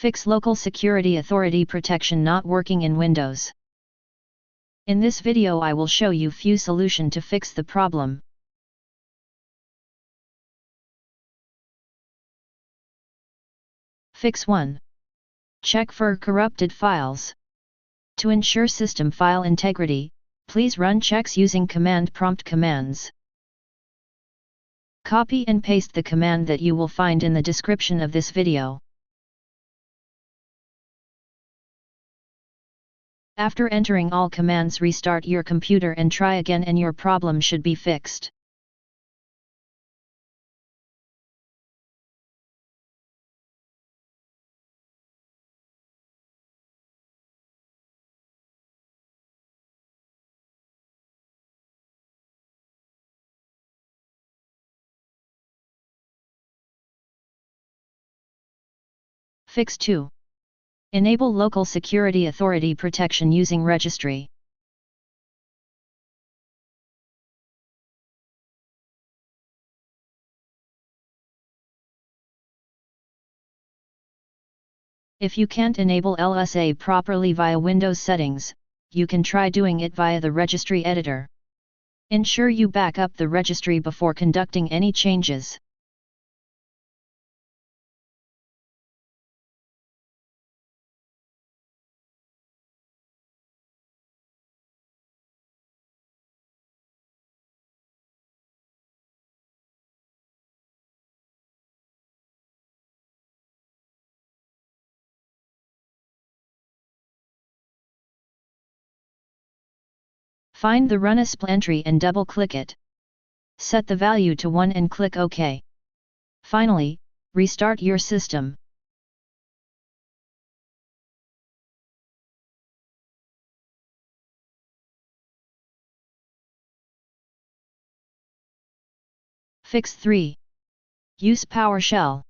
Fix local security authority protection not working in Windows. In this video I will show you few solution to fix the problem. Fix 1. Check for corrupted files. To ensure system file integrity, please run checks using command prompt commands. Copy and paste the command that you will find in the description of this video. After entering all commands, restart your computer and try again and your problem should be fixed. Fix 2. Enable local security authority protection using registry. If you can't enable LSA properly via Windows settings, you can try doing it via the registry editor. Ensure you back up the registry before conducting any changes. Find the RunAsPPL entry and double-click it. Set the value to 1 and click OK. Finally, restart your system. Fix 3. Use PowerShell.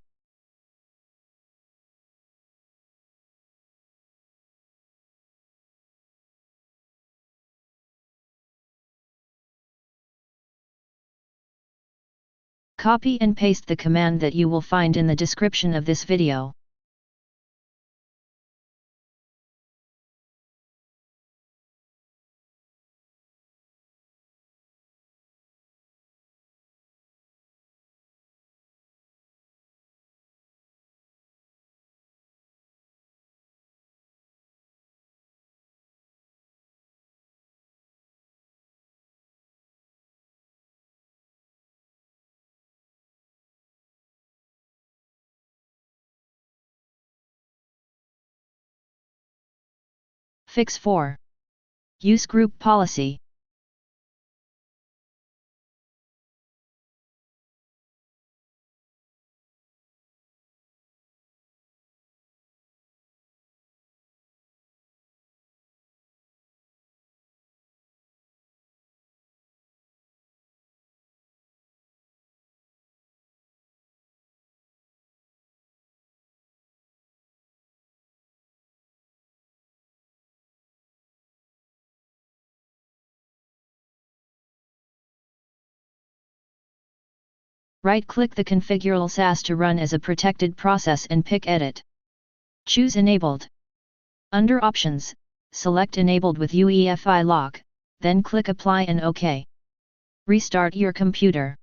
Copy and paste the command that you will find in the description of this video. Fix 4. Use group policy. Right-click the configurable SAS to run as a protected process and pick Edit. Choose Enabled. Under Options, select Enabled with UEFI lock, then click Apply and OK. Restart your computer.